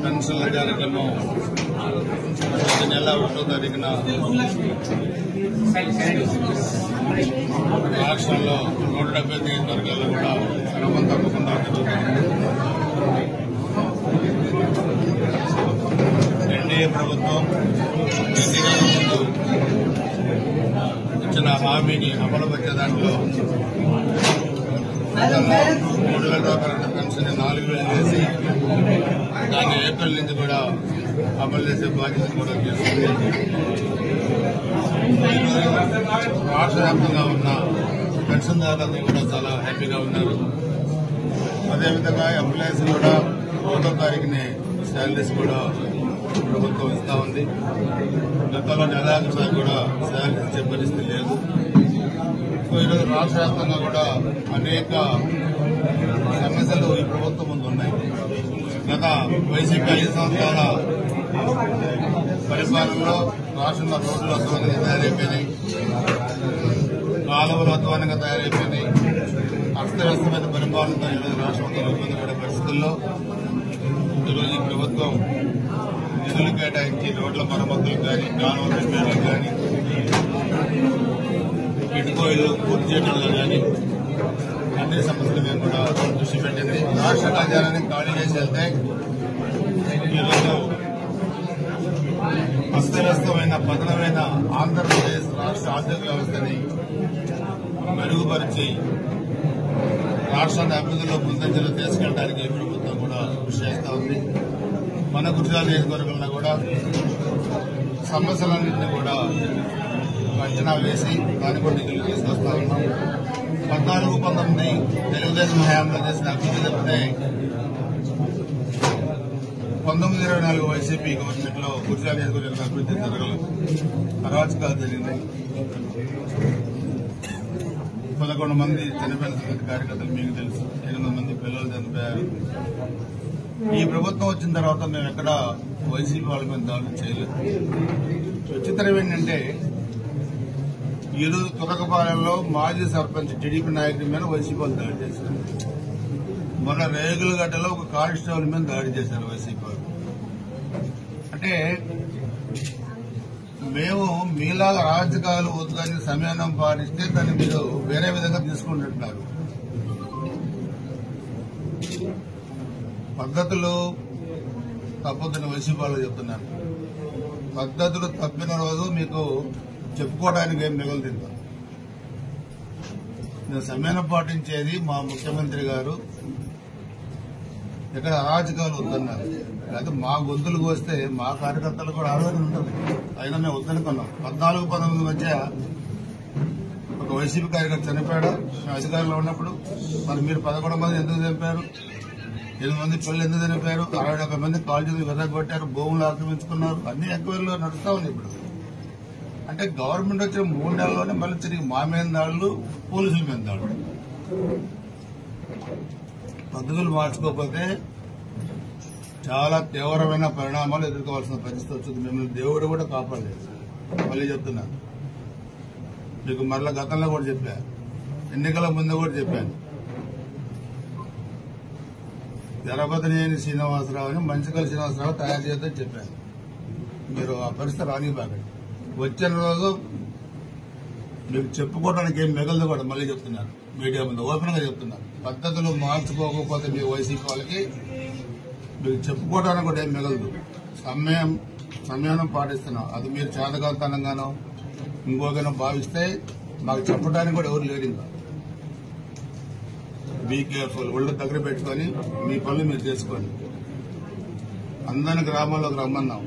పెన్షన్ల కార్యక్రమం ప్రతి నెల 1వ తారీఖున రాష్ట్రంలో 170 నియోజకవర్గాల్లో కూడా క్రమం తప్పకుండా జరుగుతుంది. ఎన్డీఏ ప్రభుత్వం ఎన్నికల ముందు ఇచ్చిన హామీని అమలుపరిచే దాంట్లో 3,000 రూపాయల పెన్షన్ 4,000 చేసి దాన్ని ఏప్రిల్ నుంచి కూడా అమలు చేసే బాధ్యత కూడా చేస్తుంది. రాష్ట్ర వ్యాప్తంగా ఉన్న పెన్షన్దారులందరూ కూడా చాలా హ్యాపీగా ఉన్నారు. అదేవిధంగా ఎంప్లాయీస్ కూడా 1వ తారీఖునే శాలరీస్ కూడా ప్రభుత్వం ఇస్తా ఉంది. గతంలో నెలాఖరు కూడా శాలరీస్ ఇచ్చే పరిస్థితి లేదు. సో ఈరోజు రాష్ట్ర వ్యాప్తంగా కూడా అనేక సమస్యలు ఈ ప్రభుత్వం ముందు ఉన్నాయి. గత వైసీపీ 5 సంవత్సరాల పరిపాలనలో రాష్ట్రంలో రోడ్లు అధ్వానంగా తయారైపోయినాయి, కాలువలు అధ్వానంగా తయారైపోయినాయి. అస్తవ్యస్తమైన పరిపాలనతో ఈరోజు రాష్ట్రంలో ఇబ్బంది పడే పరిస్థితుల్లో ఈరోజు ఈ ప్రభుత్వం నిధులు కేటాయించి రోడ్ల మరమ్మతులు కానీ, కాలువల రిపేర్లు కానీ, ఇటుకోయిలు పూర్తి చేయడంలో కానీ అన్ని సమస్యల మీద కూడా దృష్టి పెట్టింది. రాష్ట్ర ఖజానాన్ని ఖాళీ చేసి వెళ్తే ఈరోజు అస్తవ్యస్తమైన పతనమైన ఆంధ్రప్రదేశ్ రాష్ట్ర ఆర్థిక వ్యవస్థని మెరుగుపరిచి రాష్ట్రాన్ని అభివృద్ధిలో ముందంజలో తీసుకెళ్ళడానికి ప్రభుత్వం కూడా కృషి చేస్తా ఉంది. మన గుర్జాల నియోజకవర్గంలో కూడా సమస్యలన్నింటినీ కూడా అంచనా వేసి దాన్ని కూడా నిధులు తీసుకొస్తా ఉన్నాం. 14-19 తెలుగుదేశం హయాంలో చేసిన అభివృద్ధి తప్పితే 19-24 వైసీపీ గవర్నమెంట్ లో గుర్జాల నియోజకవర్గంలో అభివృద్ధి జరగలేదు. అరాచకాలు జరిగినాయి. 11 మంది చనిపోయిన సంగతి కార్యకర్తలు మీకు తెలుసు. 8 మంది పిల్లలు చనిపోయారు. ఈ ప్రభుత్వం వచ్చిన తర్వాత మేము ఎక్కడ వైసీపీ వాళ్ళ మీద దాడులు చేయలేదు. విచిత్రం ఏంటంటే ఈరోజు తురకపాలెంలో మాజీ సర్పంచ్ టీడీపీ నాయకుడి మీద వైసీపీ వాళ్ళు దాడి చేశారు. మొన్న రేగులగడ్డలో ఒక కానిస్టేబుల్ మీద దాడి చేశారు వైసీపీ వాళ్ళు. అంటే మేము మీలాగా రాజకీయాలు వద్దని సంయమనం పాటిస్తే దాన్ని మీరు వేరే విధంగా తీసుకుంటున్నారు. పద్ధతులు తప్పొద్దని వైసీపీ వాళ్ళు చెప్తున్నారు. పద్ధతులు తప్పిన రోజు మీకు చెప్పుకోవడానికి ఏం మిగులుతుందో. నేను సంయమనం పాటించేది మా ముఖ్యమంత్రి గారు ఇక్కడ అరాజకాలు వద్దన్నారు. అయితే మా గొంతులకు వస్తే మా కార్యకర్తలు కూడా ఆలోచన ఉంటుంది. అయినా మేము వద్దనుకున్నాం. 14-19 మధ్య ఒక వైసీపీ కార్యకర్త చనిపోయాడు మేము అధికారంలో ఉన్నప్పుడు. మరి మీరు 11 మంది ఎందుకు చనిపోయారు? 8 మంది పిల్లలు ఎందుకు చనిపోయారు? 61 మంది కాలేజీలు వెదగొట్టారు, భూములు ఆక్రమించుకున్నారు. అన్ని ఎంక్వైరీలో నడుస్తా ఉంది ఇప్పుడు. అంటే గవర్నమెంట్ వచ్చిన 3 నెలల్లోనే మళ్ళీ తిరిగి మా మీద దాడులు, పోలీసుల మీద దాడులు. పద్ధతులు మార్చుకోకపోతే చాలా తీవ్రమైన పరిణామాలు ఎదుర్కోవాల్సిన పరిస్థితి వచ్చింది. మిమ్మల్ని దేవుడు కూడా కాపాడలేదు. మళ్ళీ చెప్తున్నాను మీకు. మరలా గతంలో కూడా చెప్పాను, ఎన్నికల ముందు కూడా చెప్పాను. జరపతినేని శ్రీనివాసరావుని మంచికల్ శ్రీనివాసరావు తయారు చేద్దని చెప్పాను. మీరు ఆ పరిస్థితి రానివ్వకండి. వచ్చిన రోజు మీకు చెప్పుకోవడానికి ఏం మిగలదు కూడా మళ్ళీ చెప్తున్నారు. మీడియా ముందు ఓపెన్ గా చెప్తున్నారు. పద్ధతులు మార్చుకోకపోతే మీ వైసీపీ వాళ్ళకి మీకు చెప్పుకోవడానికి కూడా ఏం మిగలదు. సంయమనం పాటిస్తున్నాం. అది మీరు చేతకాంతనంగానో ఇంకోగానో భావిస్తే మాకు చెప్పడానికి కూడా ఎవరు లేరు. ఇంకా బీ కేర్ఫుల్. ఒళ్ళు దగ్గర పెట్టుకొని మీ పనులు మీరు చేసుకోండి. అందరిని గ్రామాల్లోకి రమ్మన్నాం.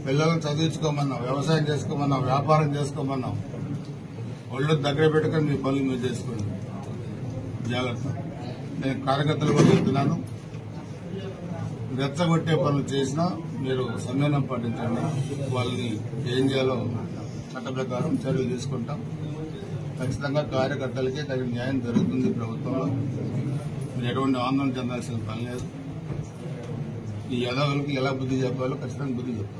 పిల్లలను చదివించుకోమన్నాం, వ్యవసాయం చేసుకోమన్నాం, వ్యాపారం చేసుకోమన్నాం. ఒళ్ళు దగ్గర పెట్టుకొని మీ పనులు మీరు చేసుకోండి. జాగ్రత్త. నేను కార్యకర్తలు కూడా చెప్తున్నాను, రెచ్చగొట్టే పనులు చేసినా మీరు సంయమనం పాటించండి. వాళ్ళని ఏం చేయాలో చట్ట ప్రకారం చర్యలు తీసుకుంటాం. ఖచ్చితంగా కార్యకర్తలకే తగిన న్యాయం జరుగుతుంది ప్రభుత్వంలో. మీరు ఎటువంటి ఆందోళన చెందాల్సిన పని లేదు. ఈ యదవులకి ఎలా బుద్ధి చెప్పాలో ఖచ్చితంగా బుద్ధి చెప్తాం.